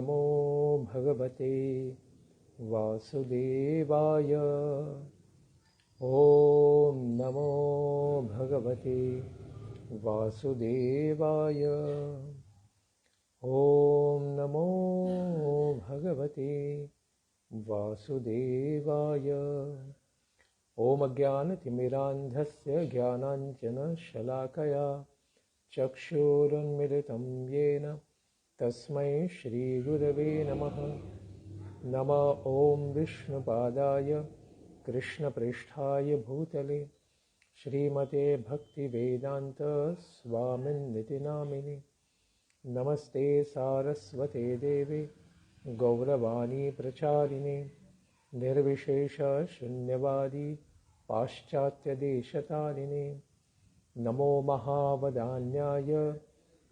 नमो भगवते वासुदेवाय। ॐ नमो भगवते वासुदेवाय। ॐ नमो भगवते वासुदेवाय। ॐ अज्ञानतिमिरान्धस्य ज्ञानाञ्जनशलाकया चक्षुरुन्मिलितं येन तस्मै श्रीगुरवे नमः। नमः ॐ विष्णुपादाय कृष्णप्रेष्ठाय भूतले श्रीमते भक्तिवेदान्त स्वामिन्निति नामिने। नमस्ते सारस्वते देवे गौरवाणी प्रचारिणे निर्विशेष शून्यवादी पाश्चात्यदेशतारिणे। नमो महावदान्याय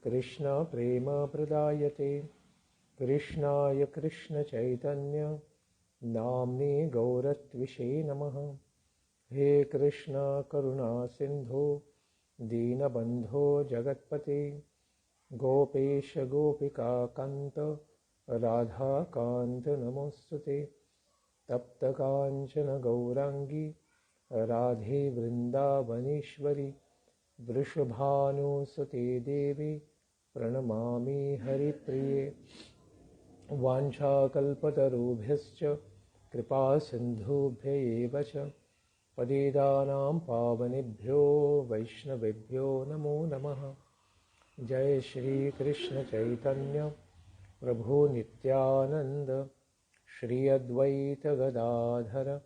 कृष्ण प्रेम प्रदायते कृष्णाय कृष्ण चैतन्य नाम्ने गौरत्विषे नमः। हे कृष्ण करुणा सिंधो दीनबंधो जगत्पते गोपेश गोपिका कांत राधा कांत नमोस्तुते। तप्त कांचन गौरांगी राधे वृंदावनेश्वरी वृषभानुसुते देवी प्रणमामि हरिप्रिये। वाञ्छाकल्पतरुभ्यश्च कृपा सिन्धुभ्य एव च पतितानां पावनेभ्यो वैष्णवेभ्यो नमो नमः। जय श्री कृष्ण चैतन्य प्रभु नित्यानंद श्री अद्वैत गदाधर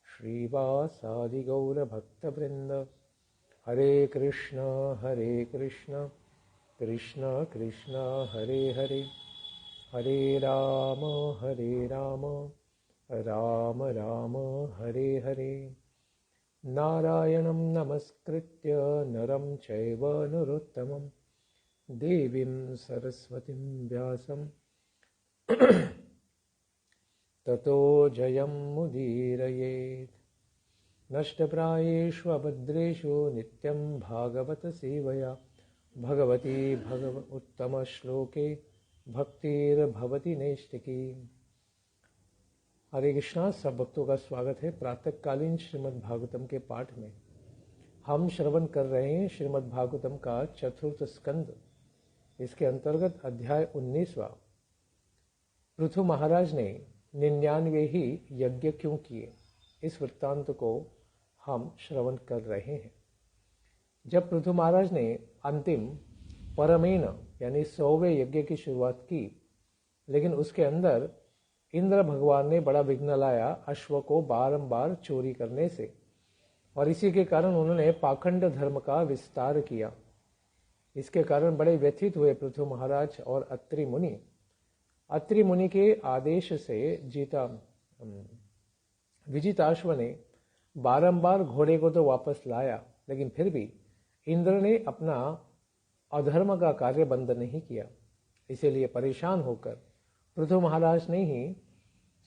श्रीवासादि गौर भक्तवृंद। हरे कृष्ण कृष्ण कृष्ण हरे हरे हरे राम राम राम हरे हरे। नारायणं नमस्कृत्य नरं चैव नरोत्तमं देवीं सरस्वतीं व्यासं ततो जयमुदीरयेत्। नष्टप्रायेषु अभद्रेषु नित्यं भागवत सेवया भगवती उत्तमश्लोके भक्तिर्भवति नैष्टिकी। हरे कृष्णा। सब भक्तों का स्वागत है प्रातःकालीन श्रीमद् भागवतम के पाठ में। हम श्रवण कर रहे हैं श्रीमद् भागवतम का चतुर्थ स्कंद। इसके अंतर्गत अध्याय 19वां। पृथु महाराज ने 99 ही यज्ञ क्यों किए, इस वृत्तांत को हम श्रवण कर रहे हैं। जब पृथु महाराज ने अंतिम परमेन यानी 100वें यज्ञ की शुरुआत की, लेकिन उसके अंदर इंद्र भगवान ने बड़ा विघ्न लाया अश्व को बारंबार चोरी करने से, और इसी के कारण उन्होंने पाखंड धर्म का विस्तार किया। इसके कारण बड़े व्यथित हुए पृथु महाराज और अत्रि मुनि। अत्रि मुनि के आदेश से विजिताश्व ने बारंबार घोड़े को तो वापस लाया, लेकिन फिर भी इंद्र ने अपना अधर्म का कार्य बंद नहीं किया। इसीलिए परेशान होकर पृथु महाराज ने ही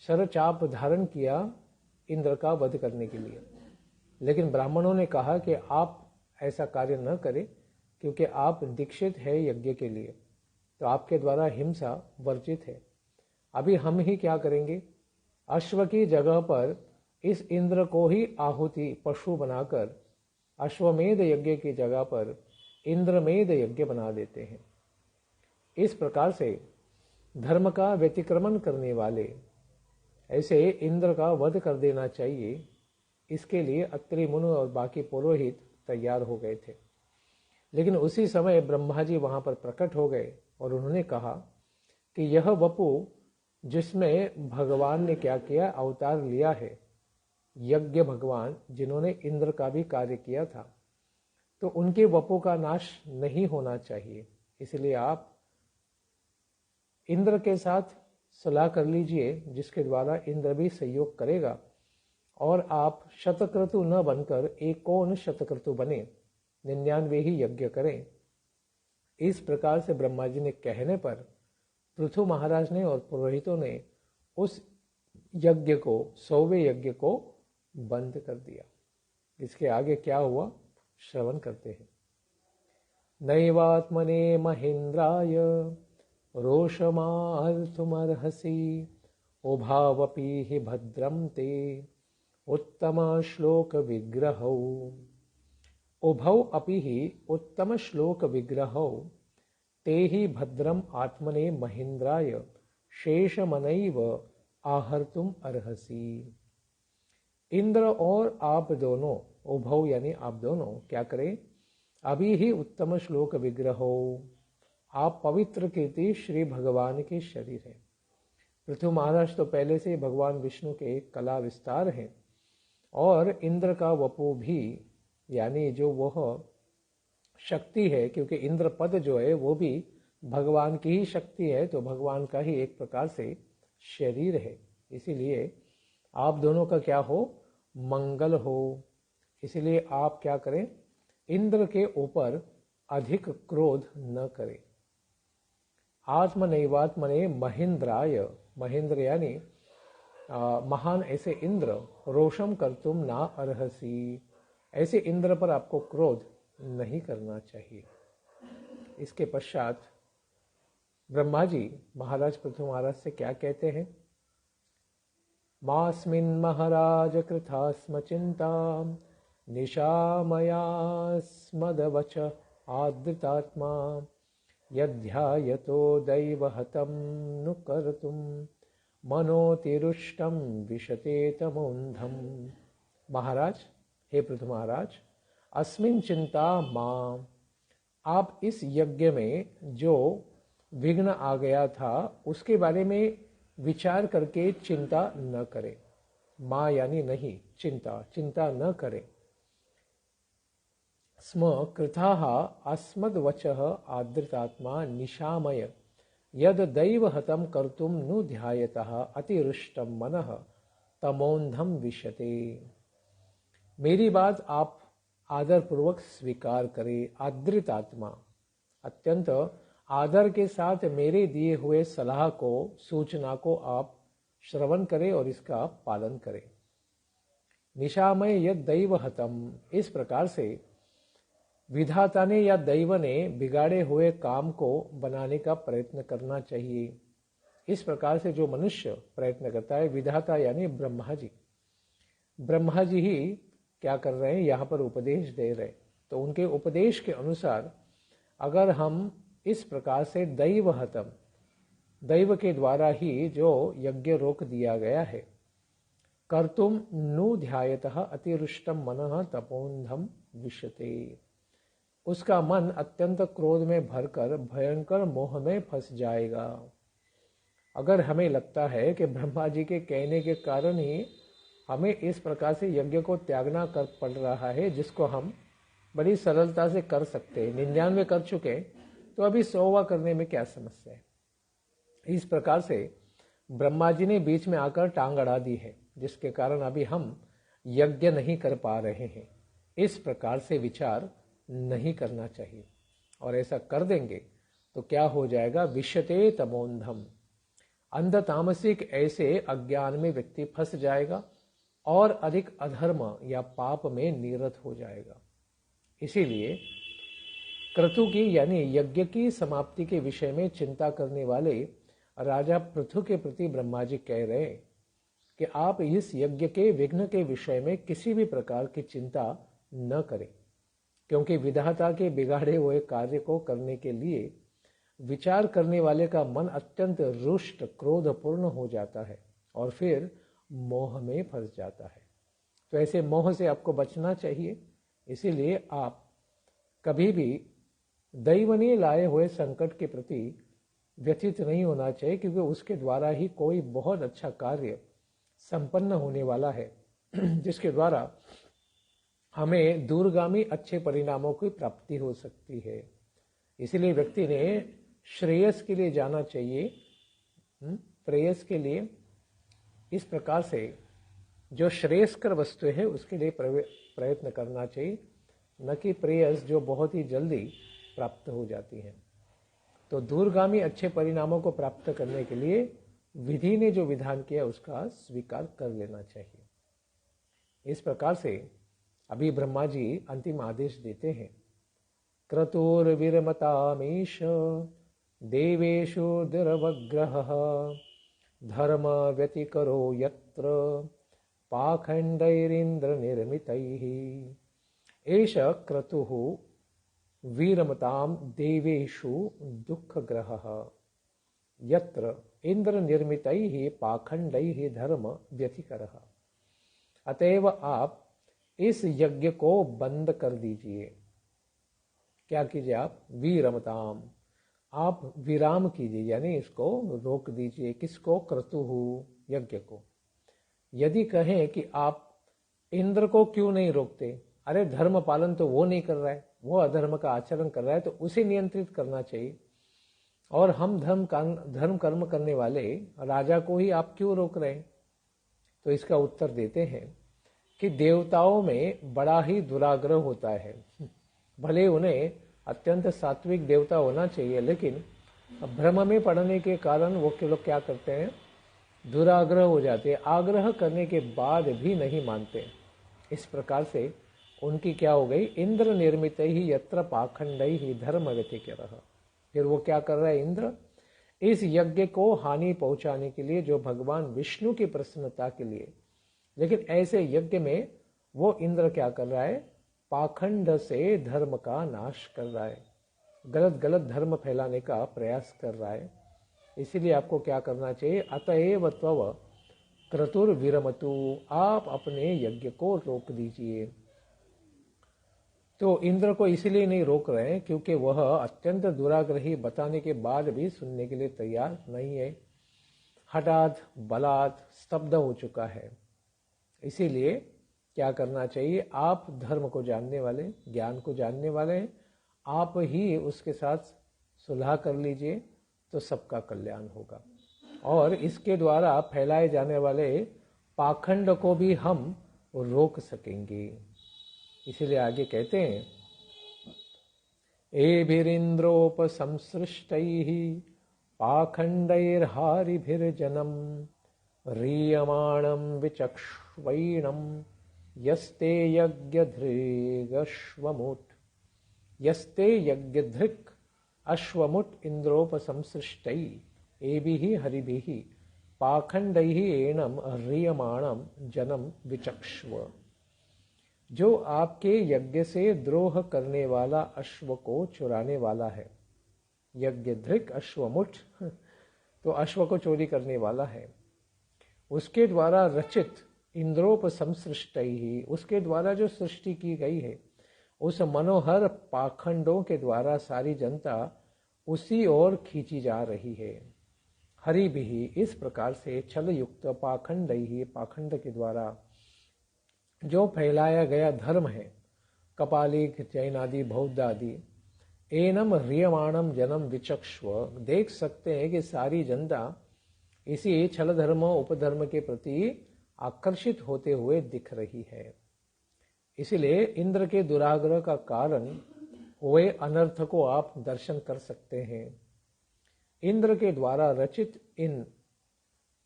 शरचाप धारण किया इंद्र का वध करने के लिए। लेकिन ब्राह्मणों ने कहा कि आप ऐसा कार्य न करें, क्योंकि आप दीक्षित है यज्ञ के लिए, तो आपके द्वारा हिंसा वर्जित है। अभी हम ही क्या करेंगे, अश्व की जगह पर इस इंद्र को ही आहुति पशु बनाकर अश्वमेध यज्ञ की जगह पर इंद्रमेध यज्ञ बना देते हैं। इस प्रकार से धर्म का व्यतिक्रमण करने वाले ऐसे इंद्र का वध कर देना चाहिए। इसके लिए अत्रि मुनि और बाकी पुरोहित तैयार हो गए थे। लेकिन उसी समय ब्रह्मा जी वहां पर प्रकट हो गए और उन्होंने कहा कि यह वपु जिसमें भगवान ने क्या किया, अवतार लिया है, यज्ञ भगवान जिन्होंने इंद्र का भी कार्य किया था, तो उनके वपु का नाश नहीं होना चाहिए। इसलिए आप इंद्र के साथ सलाह कर लीजिए, जिसके द्वारा इंद्र भी सहयोग करेगा, और आप शतक्रतु न बनकर एकोन शतक्रतु बने, 99 ही यज्ञ करें। इस प्रकार से ब्रह्मा जी ने कहने पर पृथु महाराज ने और पुरोहितों ने उस यज्ञ को, 100वें यज्ञ को बंद कर दिया। इसके आगे क्या हुआ श्रवण करते हैं। नैवात्मने महेंद्राय रोषमार्तुमर्हसि उभावपि हि भद्रं ते उत्तम श्लोक विग्रहौ उभौ अपि हि उत्तम श्लोक विग्रहौ ते ही भद्रम आत्मने महेन्द्राय शेषमनैव आहर्तुम अर्हसि। इंद्र और आप दोनों, उभौ यानी आप दोनों क्या करें, अभी ही उत्तम श्लोक विग्रहो, आप पवित्र कीर्ति श्री भगवान के शरीर हैं। पृथु महाराज तो पहले से भगवान विष्णु के कला विस्तार हैं और इंद्र का वपु भी यानी जो वह शक्ति है, क्योंकि इंद्र पद जो है वो भी भगवान की ही शक्ति है, तो भगवान का ही एक प्रकार से शरीर है। इसीलिए आप दोनों का क्या हो, मंगल हो। इसीलिए आप क्या करें, इंद्र के ऊपर अधिक क्रोध न करें। आत्मनैवात्मने महेन्द्राय, महेंद्र यानी महान ऐसे इंद्र, रोषम कर्तुम ना अर्हसि, ऐसे इंद्र पर आपको क्रोध नहीं करना चाहिए। इसके पश्चात ब्रह्मा जी महाराज पृथु महाराज से क्या कहते हैं, मास्मिन् महाराज कृतास्म चिंता निशामयास्मदवच आदृतात्मा यध्यायतो दैवहतं नु कर्तुं मनोतिरुष्टं विशते तमोन्धम। महाराज, हे पृथु महाराज, अस्मिन चिंता मां, आप इस यज्ञ में जो विघ्न आ गया था उसके बारे में विचार करके चिंता न करें। मां यानी नहीं, चिंता न करें। स्म कृताः अस्मद्वचः आदृतात्मा निशामय यद दैव हतं कर्तुं नु ध्यायतः अतिरुष्टं मनः तमोन्धम विशते। मेरी बात आप आदर पूर्वक स्वीकार करें। आदृत आत्मा, अत्यंत आदर के साथ मेरे दिए हुए सलाह को, सूचना को आप श्रवण करें और इसका पालन करें। निशामय यद दैव हतम, इस प्रकार से विधाता ने या दैव ने बिगाड़े हुए काम को बनाने का प्रयत्न करना चाहिए। इस प्रकार से जो मनुष्य प्रयत्न करता है, विधाता यानी ब्रह्मा जी, ब्रह्मा जी ही क्या कर रहे हैं, यहाँ पर उपदेश दे रहे। तो उनके उपदेश के अनुसार अगर हम इस प्रकार से दैव हतम, दैव के द्वारा ही जो यज्ञ रोक दिया गया है, कर्तुम नु ध्यायतः अतिरुष्टम मनः तपोन्धम विशते, उसका मन अत्यंत क्रोध में भरकर भयंकर मोह में फंस जाएगा। अगर हमें लगता है कि ब्रह्मा जी के कहने के कारण ही हमें इस प्रकार से यज्ञ को त्यागना कर पड़ रहा है, जिसको हम बड़ी सरलता से कर सकते हैं, 99 कर चुके, तो अभी 100वां करने में क्या समस्या है। इस प्रकार से ब्रह्मा जी ने बीच में आकर टांग अड़ा दी है, जिसके कारण अभी हम यज्ञ नहीं कर पा रहे हैं। इस प्रकार से विचार नहीं करना चाहिए, और ऐसा कर देंगे तो क्या हो जाएगा, विशते तमोन्धम, अंध तामसिक ऐसे अज्ञान में व्यक्ति फंस जाएगा और अधिक अधर्म या पाप में निरत हो जाएगा। इसीलिए क्रतु की यानी यज्ञ की समाप्ति के विषय में चिंता करने वाले राजा पृथु के प्रति ब्रह्मा जी कह रहे हैं कि आप इस यज्ञ के विघ्न के विषय में किसी भी प्रकार की चिंता न करें, क्योंकि विधाता के बिगाड़े हुए कार्य को करने के लिए विचार करने वाले का मन अत्यंत रुष्ट क्रोधपूर्ण हो जाता है और फिर मोह में फंस जाता है। तो ऐसे मोह से आपको बचना चाहिए। इसीलिए आप कभी भी दैव ने लाए हुए संकट के प्रति व्यथित नहीं होना चाहिए, क्योंकि उसके द्वारा ही कोई बहुत अच्छा कार्य संपन्न होने वाला है, जिसके द्वारा हमें दूरगामी अच्छे परिणामों की प्राप्ति हो सकती है। इसलिए व्यक्ति ने श्रेयस के लिए जाना चाहिए, प्रेयस के लिए इस प्रकार से जो श्रेयस्कर वस्तु है उसके लिए प्रयत्न करना चाहिए, न कि प्रेयस जो बहुत ही जल्दी प्राप्त हो जाती है। तो दूरगामी अच्छे परिणामों को प्राप्त करने के लिए विधि ने जो विधान किया उसका स्वीकार कर लेना चाहिए। इस प्रकार से अभी ब्रह्मा जी अंतिम आदेश देते हैं, क्रतुर्विरमतामीश देवेषु दुर्वग्रहः धर्म व्यतिकरो यत्र पाखंडैरिंद्रनिर्मितैः एष क्रतुः वीरमतां देवेषु दुःखग्रहः यत्र इंद्रनिर्मितैः पाखंडैः धर्म व्यतिकरः। अतएव आप इस यज्ञ को बंद कर दीजिए। क्या कीजिए आप? वीरमताम, आप विराम कीजिए, यानी इसको रोक दीजिए। किसको? क्रतुः, यज्ञ को। यदि कहें कि आप इंद्र को क्यों नहीं रोकते, अरे धर्म पालन तो वो नहीं कर रहा है, वो अधर्म का आचरण कर रहा है, तो उसे नियंत्रित करना चाहिए। और हम धर्म कर्म करने वाले राजा को ही आप क्यों रोक रहे हैं? तो इसका उत्तर देते हैं कि देवताओं में बड़ा ही दुराग्रह होता है। भले उन्हें अत्यंत सात्विक देवता होना चाहिए, लेकिन भ्रम में पड़ने के कारण वो लोग क्या करते हैं? दुराग्रह हो जाते हैं, आग्रह करने के बाद भी नहीं मानते। इस प्रकार से उनकी क्या हो गई? इंद्र निर्मित ही यत्र पाखंडई ही धर्म व्यतिकरः। फिर वो क्या कर रहा है इंद्र? इस यज्ञ को हानि पहुंचाने के लिए, जो भगवान विष्णु की प्रसन्नता के लिए, लेकिन ऐसे यज्ञ में वो इंद्र क्या कर रहा है? पाखंड से धर्म का नाश कर रहा है, गलत गलत धर्म फैलाने का प्रयास कर रहा है। इसीलिए आपको क्या करना चाहिए? अतएव त्वव क्रतुर्विरमतु, आप अपने यज्ञ को रोक दीजिए। तो इंद्र को इसीलिए नहीं रोक रहे हैं क्योंकि वह अत्यंत दुराग्रही बताने के बाद भी सुनने के लिए तैयार नहीं है, हठात बलात् स्तब्ध हो चुका है। इसीलिए क्या करना चाहिए? आप धर्म को जानने वाले, ज्ञान को जानने वाले हैं, आप ही उसके साथ सुलह कर लीजिए, तो सबका कल्याण होगा। और इसके द्वारा फैलाए जाने वाले पाखंड को भी हम रोक सकेंगे। इसीलिए आगे कहते हैं, एभिरिन्द्रोपसंसृष्टैः पाखंडैर्हारिभिर्जनम् रीयमाणं विचक्ष्वैणं यस्ते यज्ञधृक् अश्वमुट इंद्रोपसंसृष्टै एभिः हरिभिः पाखंडैः एनं ह्रियमाणं जनं विचक्ष्व। जो आपके यज्ञ से द्रोह करने वाला अश्व को चुराने वाला है, यज्ञधृक् अश्वमुट तो अश्व को चोरी करने वाला है, उसके द्वारा रचित इंद्रोपसंसृष्टैः, उसके द्वारा जो सृष्टि की गई है, उस मनोहर पाखंडों के द्वारा सारी जनता उसी ओर खींची जा रही है। हरि भी, इस प्रकार से छल युक्त पाखंडैः, पाखंड के द्वारा जो फैलाया गया धर्म है, कपालिक, जैन आदि, बौद्ध आदि, एनम ह्रियमाणम जनम विचक्ष्व, देख सकते हैं कि सारी जनता इसी छल धर्म उपधर्म के प्रति आकर्षित होते हुए दिख रही है। इसलिए इंद्र के दुराग्रह का कारण हुए अनर्थ को आप दर्शन कर सकते हैं। इंद्र के द्वारा रचित इन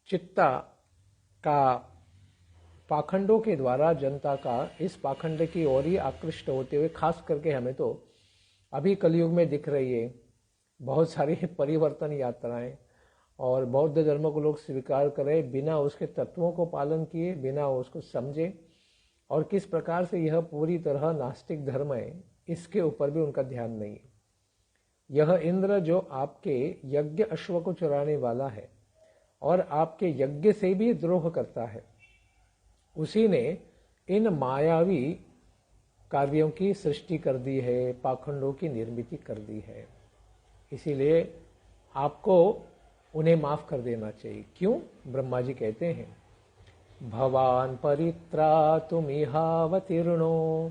चित्ता का पाखंडों के द्वारा जनता का इस पाखंड की ओर ही आकृष्ट होते हुए, खास करके हमें तो अभी कलयुग में दिख रही है बहुत सारी परिवर्तन यात्राएं, और बौद्ध धर्म को लोग स्वीकार करें बिना उसके तत्वों को पालन किए, बिना उसको समझे, और किस प्रकार से यह पूरी तरह नास्तिक धर्म है, इसके ऊपर भी उनका ध्यान नहीं है। यह इंद्र जो आपके यज्ञ अश्व को चुराने वाला है और आपके यज्ञ से भी द्रोह करता है, उसी ने इन मायावी कार्यों की सृष्टि कर दी है, पाखंडों की निर्मिति कर दी है। इसीलिए आपको उन्हें माफ कर देना चाहिए। क्यों? ब्रह्मा जी कहते हैं, भवान परित्रातुमिहावतीर्णो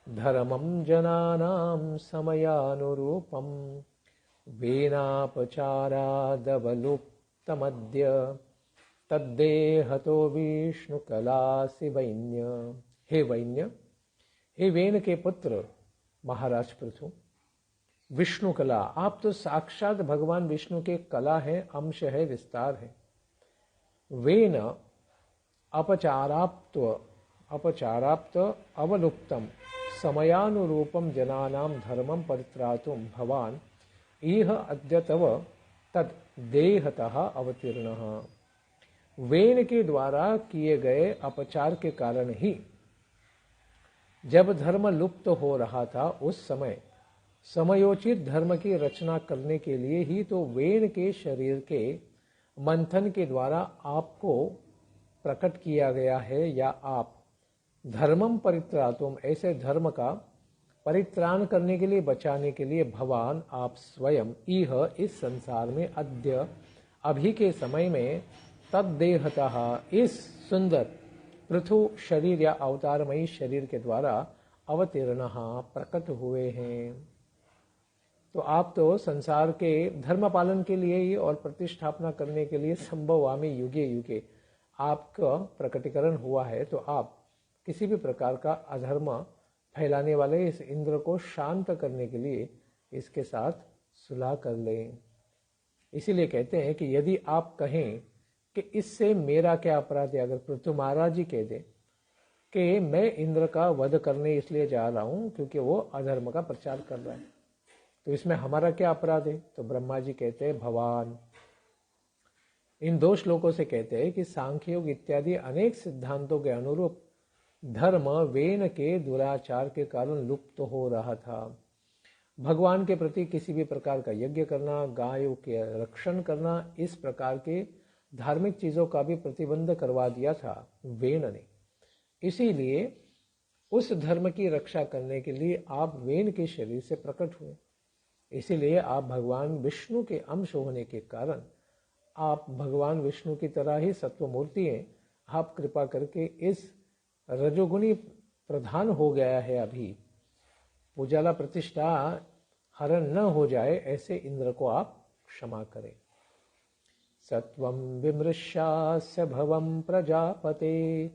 धर्मं जनानां समयानुरूपं वेनापचारादवलुप्तमद्य तद्देहतो विष्णुकलासि वैन्य। हे वैन्य, हे वेन के पुत्र महाराज पृथु, विष्णु कला, आप तो साक्षात भगवान विष्णु के कला है, अंश है, विस्तार है। वेन अपचाराप्त अवलुप्तम समयानुरूपम जनानाम धर्मम परित्रातुम भवान इह अद्य तव तद देहतः अवतीर्णः। वेन के द्वारा किए गए अपचार के कारण ही जब धर्म लुप्त हो रहा था, उस समय समयोचित धर्म की रचना करने के लिए ही तो वेन के शरीर के मंथन के द्वारा आपको प्रकट किया गया है, या आप धर्मम परित्रातुम, ऐसे धर्म का परित्राण करने के लिए, बचाने के लिए भगवान आप स्वयं इह इस संसार में अद्य अभी के समय में तद्देहतः इस सुंदर पृथु शरीर या अवतारमयी शरीर के द्वारा अवतीर्ण प्रकट हुए हैं। तो आप तो संसार के धर्म पालन के लिए ही और प्रतिष्ठापना करने के लिए संभवामी युगे युगे आपका प्रकटीकरण हुआ है। तो आप किसी भी प्रकार का अधर्म फैलाने वाले इस इंद्र को शांत करने के लिए इसके साथ सुलह कर लें। इसीलिए कहते हैं कि यदि आप कहें कि इससे मेरा क्या अपराध है, अगर पृथु महाराज जी कह दे कि मैं इंद्र का वध करने इसलिए जा रहा हूं क्योंकि वो अधर्म का प्रचार कर रहा है, तो इसमें हमारा क्या अपराध है? तो ब्रह्मा जी कहते हैं भगवान इन दो श्लोकों से कहते हैं कि सांख्य योग इत्यादि अनेक सिद्धांतों के अनुरूप धर्म वेन के दुराचार के कारण लुप्त हो रहा था। भगवान के प्रति किसी भी प्रकार का यज्ञ करना, गायों के रक्षण करना, इस प्रकार के धार्मिक चीजों का भी प्रतिबंध करवा दिया था वेन ने। इसीलिए उस धर्म की रक्षा करने के लिए आप वेन के शरीर से प्रकट हुए। इसीलिए आप भगवान विष्णु के अंश होने के कारण आप भगवान विष्णु की तरह ही सत्वमूर्ति हैं। आप कृपा करके इस रजोगुणी प्रधान हो गया है अभी, उजाला प्रतिष्ठा हरण न हो जाए, ऐसे इंद्र को आप क्षमा करें। सत्वं विमृश्यास्य भवं प्रजापते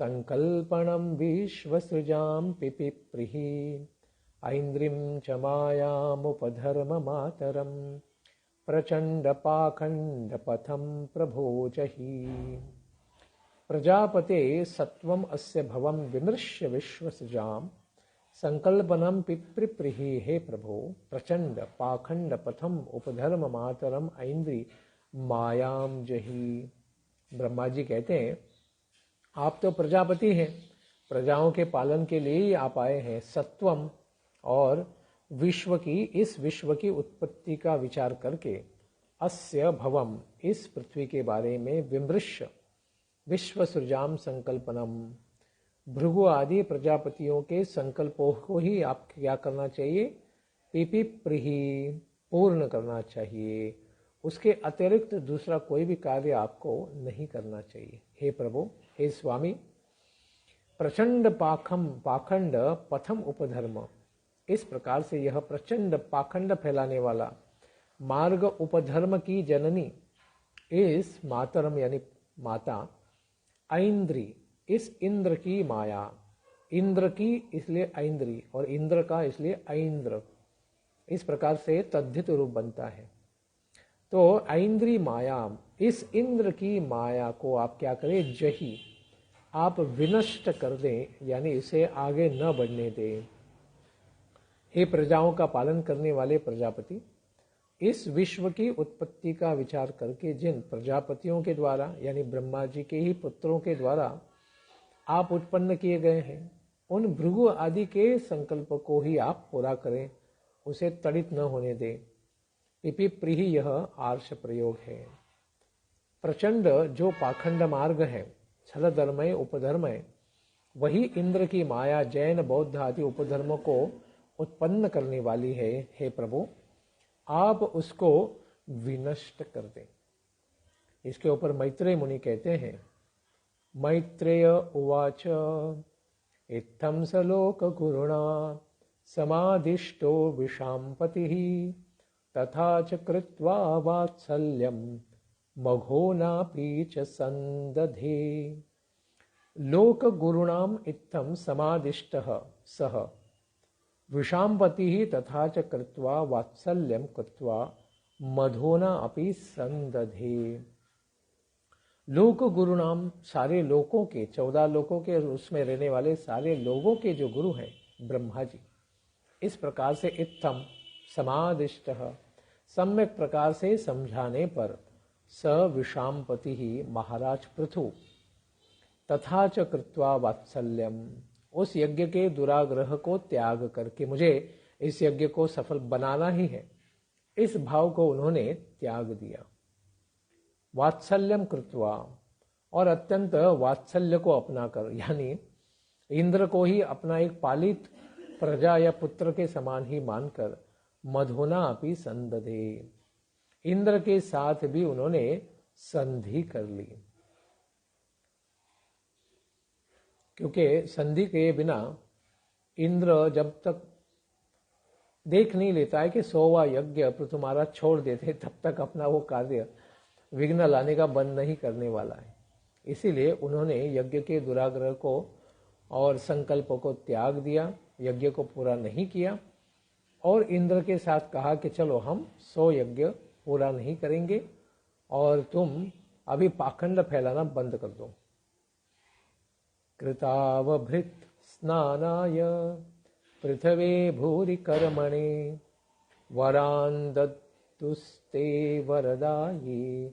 संकल्पणं विश्वसृजां पिपिप्रिहि ऐन्द्रिं च मायामुपधर्म मातरं प्रचंड पाखंड पथम प्रभोजहि। प्रजापते सत्वम अस्य भवम विमृश्य विश्वसृजाम संकल्पनम पिप्रिप्रिहि। हे प्रभो, प्रचंड पाखंड पथम उपधर्म मातरम ऐन्द्री मायाम जही। ब्रह्मा जी कहते हैं आप तो प्रजापति हैं, प्रजाओं के पालन के लिए ही आप आए हैं। सत्वम और विश्व की, इस विश्व की उत्पत्ति का विचार करके, अस्य भवम, इस पृथ्वी के बारे में, विमृश्य विश्व सृजाम संकल्पनम, भृगु आदि प्रजापतियों के संकल्पों को ही आप क्या करना चाहिए? पिपिप्रिहि, पूर्ण करना चाहिए। उसके अतिरिक्त दूसरा कोई भी कार्य आपको नहीं करना चाहिए। हे प्रभु, हे स्वामी, प्रचंड पाखंड पथम उपधर्म, इस प्रकार से यह प्रचंड पाखंड फैलाने वाला मार्ग उपधर्म की जननी, इस मातरम यानी माता, ऐन्द्री, इस इंद्र की माया, इंद्र की इसलिए ऐन्द्री और इंद्र का इसलिए ऐन्द्र, इस प्रकार से तद्धित रूप बनता है। तो ऐन्द्री माया, इस इंद्र की माया को आप क्या करें? जही, आप विनष्ट कर दें, यानी इसे आगे न बढ़ने दें। हे प्रजाओं का पालन करने वाले प्रजापति, इस विश्व की उत्पत्ति का विचार करके जिन प्रजापतियों के द्वारा, यानी ब्रह्मा जी के ही पुत्रों के द्वारा आप उत्पन्न किए गए हैं, उन भृगु आदि के संकल्प को ही आप पूरा करें, उसे तड़ित न होने दें। पिपिप्रिहि, यह आर्ष प्रयोग है। प्रचंड जो पाखंड मार्ग है, छल धर्मय उपधर्मय, वही इंद्र की माया जैन बौद्ध आदि उपधर्म को उत्पन्न करने वाली है। हे प्रभु, आप उसको विनष्ट कर दें। इसके ऊपर मैत्रेय मुनि कहते हैं, मैत्रेय उवाच इत्थं स लोक गुरुणा समादिष्टो विशांपतिः तथा च कृत्वा वात्सल्यं मघोनापि च संदधे। लोक गुरुणाम इत्थं समादिष्टः सः विशांपतिः तथा च कृत्वा वात्सल्यं कृत्वा मधोना अपि संदधे। लोक गुरु नाम, सारे लोकों के, 14 लोकों के उसमें रहने वाले सारे लोगों के जो गुरु हैं ब्रह्मा जी, इस प्रकार से इत्थम समादिष्टः, सम्यक प्रकार से समझाने पर स विषामपति ही महाराज पृथु तथा च कृत्वा वात्सल्यम, उस यज्ञ के दुराग्रह को त्याग करके मुझे इस यज्ञ को सफल बनाना ही है, इस भाव को उन्होंने त्याग दिया। वात्सल्यम कृत्वा, और अत्यंत वात्सल्य को अपनाकर, यानी इंद्र को ही अपना एक पालित प्रजा या पुत्र के समान ही मानकर मधुना अपि संदधे, इंद्र के साथ भी उन्होंने संधि कर ली। क्योंकि संधि के बिना इंद्र जब तक देख नहीं लेता है कि 100वां यज्ञ पृथु महाराज छोड़ देते, तब तक अपना वो कार्य विघ्न लाने का बंद नहीं करने वाला है। इसीलिए उन्होंने यज्ञ के दुराग्रह को और संकल्प को त्याग दिया, यज्ञ को पूरा नहीं किया और इंद्र के साथ कहा कि चलो हम 100 यज्ञ पूरा नहीं करेंगे और तुम अभी पाखंड फैलाना बंद कर दो। कृतावभृत स्नानाय पृथ्वे भूरि कर्मणे वरान् दत्तुस्ते वरदाये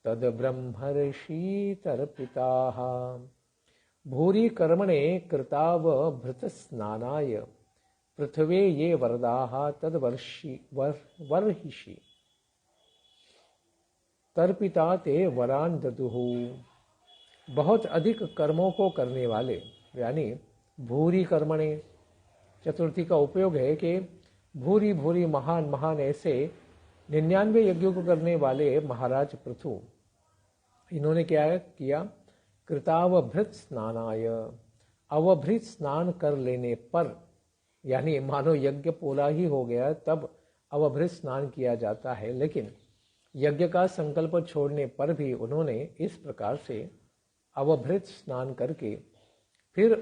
तद ब्रह्मर्षि तर्पिताः। भूरि कर्मणे कृतावभृत स्नानाय पृथ्वे ये वरदाः तद वर्हिषि तर्पिता ते वरान ददुहु। बहुत अधिक कर्मों को करने वाले, यानी भूरि कर्मणे, चतुर्थी का उपयोग है कि भूरि भूरि महान महान ऐसे 99 यज्ञों को करने वाले महाराज पृथु, इन्होंने क्या किया? कृतावभृत स्नानाय, अवभृत स्नान कर लेने पर, यानी मानो यज्ञ पूरा ही हो गया तब अवभृत स्नान किया जाता है, लेकिन यज्ञ का संकल्प छोड़ने पर भी उन्होंने इस प्रकार से अवभृत स्नान करके फिर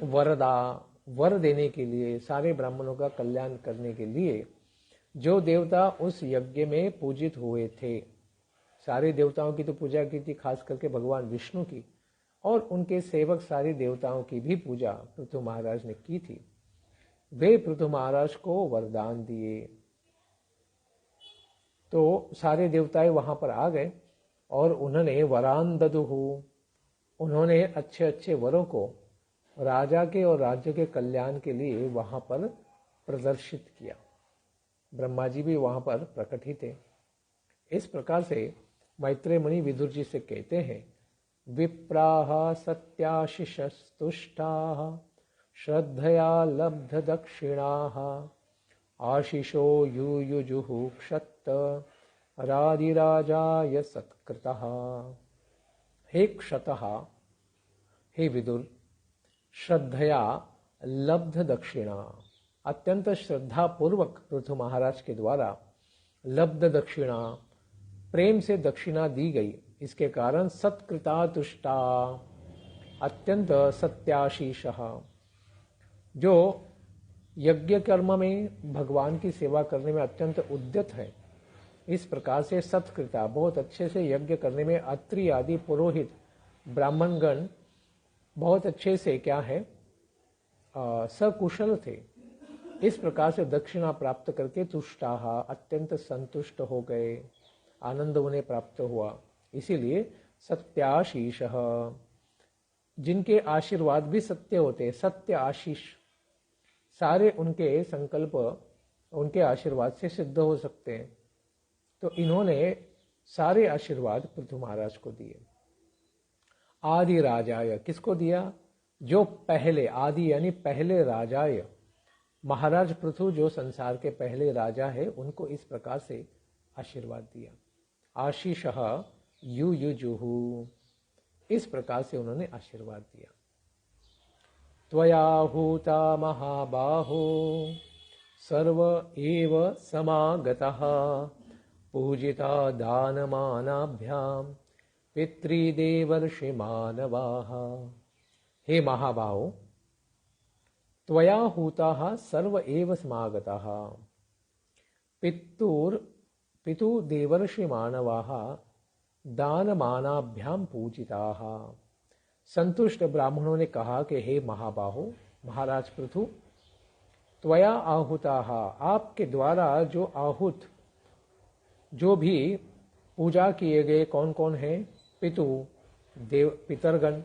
वर देने के लिए, सारे ब्राह्मणों का कल्याण करने के लिए, जो देवता उस यज्ञ में पूजित हुए थे, सारे देवताओं की तो पूजा की थी, खास करके भगवान विष्णु की, और उनके सेवक सारे देवताओं की भी पूजा पृथु महाराज ने की थी। वे पृथु महाराज को वरदान दिए तो सारे देवताएं वहां पर आ गए और उन्होंने वरान ददुहु, उन्होंने अच्छे अच्छे वरों को राजा के और राज्य के कल्याण के लिए वहां पर प्रदर्शित किया। ब्रह्मा जी भी वहां पर प्रकट ही थे। इस प्रकार से मैत्रेय मुनि विदुर जी से कहते हैं, विप्राः सत्याशिषस्तुष्टाः श्रद्धया लब्ध दक्षिणाः आशिषो युयुजुः क्षत्त राधिराजाय सत्कृतः। हे क्षतः, हे विदुर, श्रद्धया लब्ध दक्षिणा, अत्यंत श्रद्धा पूर्वक पृथु महाराज के द्वारा लब्ध दक्षिणा, प्रेम से दक्षिणा दी गई, इसके कारण सत्कृता तुष्टा, अत्यंत सत्याशीषः, जो यज्ञ कर्म में भगवान की सेवा करने में अत्यंत उद्यत है, इस प्रकार से सत्कृता, बहुत अच्छे से यज्ञ करने में अत्रि आदि पुरोहित ब्राह्मणगण बहुत अच्छे से क्या है सकुशल थे। इस प्रकार से दक्षिणा प्राप्त करके तुष्टाः, अत्यंत संतुष्ट हो गए, आनंद उन्हें प्राप्त हुआ। इसीलिए सत्याशीषः, जिनके आशीर्वाद भी सत्य होते, सत्य आशीष, सारे उनके संकल्प उनके आशीर्वाद से सिद्ध हो सकते हैं। तो इन्होंने सारे आशीर्वाद पृथु महाराज को दिए। आदि राजाय, किसको दिया? जो पहले, आदि यानी पहले राजाय, महाराज पृथु जो संसार के पहले राजा है, उनको इस प्रकार से आशीर्वाद दिया। आशीषः युयुजुहु, इस प्रकार से उन्होंने आशीर्वाद दिया। त्वया हूता महाबाहो सर्व एव समागतः पूजिता दानमानाभ्याम पितृदेवर्षि मानवाः। हे महाबाहो, त्वया हूताः सर्व एव समागताः पितृदेवर्षि मानवाः दानमानाभ्याम पूजिताः। संतुष्ट ब्राह्मणों ने कहा कि हे महाबाहो, महाराज पृथु, त्वया आहुताः, आपके द्वारा जो आहुत जो भी पूजा किए गए कौन कौन है, पितरगण,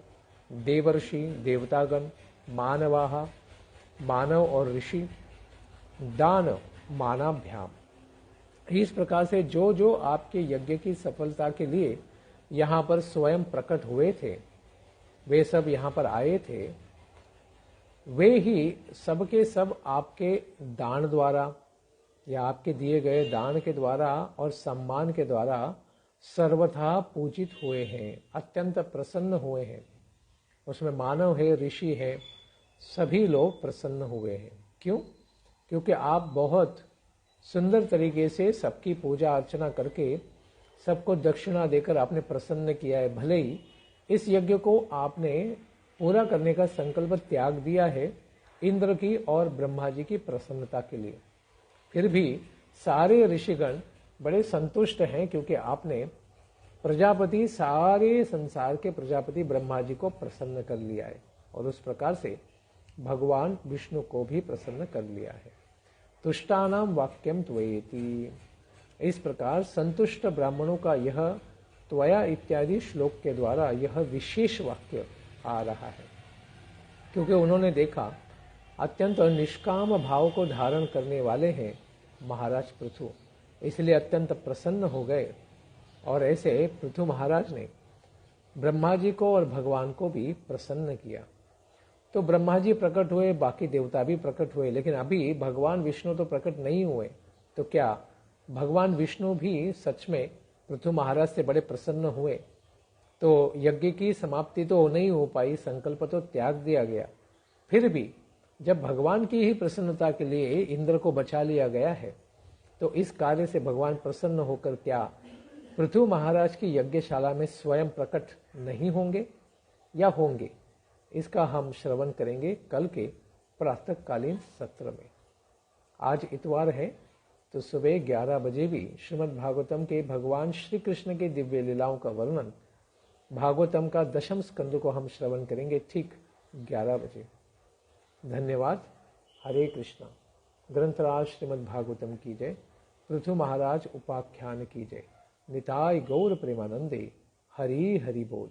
देवर्षि, देवतागण, मानवाहा, मानव और ऋषि, दान मानाभ्याम। इस प्रकार से जो जो आपके यज्ञ की सफलता के लिए यहाँ पर स्वयं प्रकट हुए थे, वे सब यहाँ पर आए थे, वे ही सबके सब आपके दान द्वारा या आपके दिए गए दान के द्वारा और सम्मान के द्वारा सर्वथा पूजित हुए हैं, अत्यंत प्रसन्न हुए हैं। उसमें मानव है, ऋषि है, सभी लोग प्रसन्न हुए हैं। क्यों? क्योंकि आप बहुत सुंदर तरीके से सबकी पूजा अर्चना करके सबको दक्षिणा देकर आपने प्रसन्न किया है। भले ही इस यज्ञ को आपने पूरा करने का संकल्प त्याग दिया है इंद्र की और ब्रह्मा जी की प्रसन्नता के लिए, फिर भी सारे ऋषिगण बड़े संतुष्ट हैं, क्योंकि आपने प्रजापति, सारे संसार के प्रजापति ब्रह्मा जी को प्रसन्न कर लिया है और उस प्रकार से भगवान विष्णु को भी प्रसन्न कर लिया है। तुष्टानाम वाक्यम त्वयेति। इस प्रकार संतुष्ट ब्राह्मणों का यह त्वया इत्यादि श्लोक के द्वारा यह विशेष वाक्य आ रहा है, क्योंकि उन्होंने देखा अत्यंत निष्काम भाव को धारण करने वाले हैं महाराज पृथु, इसलिए अत्यंत प्रसन्न हो गए। और ऐसे पृथु महाराज ने ब्रह्मा जी को और भगवान को भी प्रसन्न किया। तो ब्रह्मा जी प्रकट हुए, बाकी देवता भी प्रकट हुए, लेकिन अभी भगवान विष्णु तो प्रकट नहीं हुए। तो क्या भगवान विष्णु भी सच में पृथु महाराज से बड़े प्रसन्न हुए? तो यज्ञ की समाप्ति तो नहीं हो पाई, संकल्प तो त्याग दिया गया, फिर भी जब भगवान की ही प्रसन्नता के लिए इंद्र को बचा लिया गया है, तो इस कार्य से भगवान प्रसन्न होकर क्या पृथु महाराज की यज्ञशाला में स्वयं प्रकट नहीं होंगे या होंगे? इसका हम श्रवण करेंगे कल के प्रातःकालीन सत्र में। आज इतवार है, तो सुबह 11 बजे भी श्रीमद् भागवतम के भगवान श्री कृष्ण के दिव्य लीलाओं का वर्णन, भागवतम का 10वें स्कंद को हम श्रवण करेंगे ठीक 11 बजे। धन्यवाद। हरे कृष्णा। ग्रंथराज श्रीमद् भागवतम की जय। पृथु महाराज उपाख्यान की जय। निताय गौर प्रेमानंदे। हरि हरि बोल।